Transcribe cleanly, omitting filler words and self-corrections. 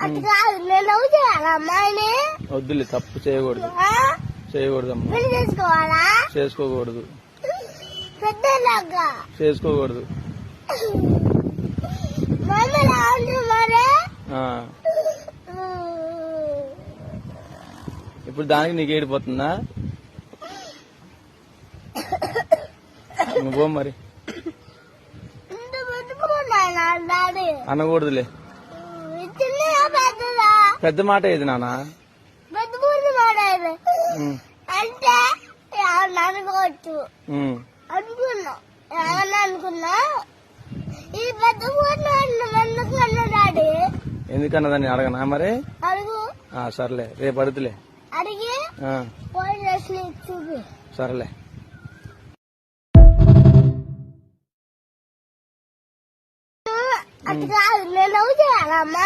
అటు కాదు, నేను లవ్ చేయాలా అమ్మాయిని? వద్దులే, తప్పు చేయకూడదు, చేయకూడదమ్మా. పెళ్లి చేసుకోవాలా? చేసుకోకూడదు, పెద్దలాగా చేసుకోకూడదు. మమ్మల్ని అంటు మరి. ఇప్పుడు దానికి నీకు ఏడిపోతుందా? నువ్వు మరి అనకూడదులే. పెద్ద మాట ఏది నాన్న? అంటే అనుకోవచ్చు అనుకున్నా, ఏమన్నా అనుకున్నా. ఈ పెద్ద ఎందుకు అన్నా డాడీ? ఎందుకన్నదాన్ని అడగనా మరి? అడుగు. సర్లే, రేపు అడుగులే. అడిగి ఫోన్ చేసి చూపి. సరేలే. అటు కాదు, నేను లవ్ చేయాలా అమ్మాయి?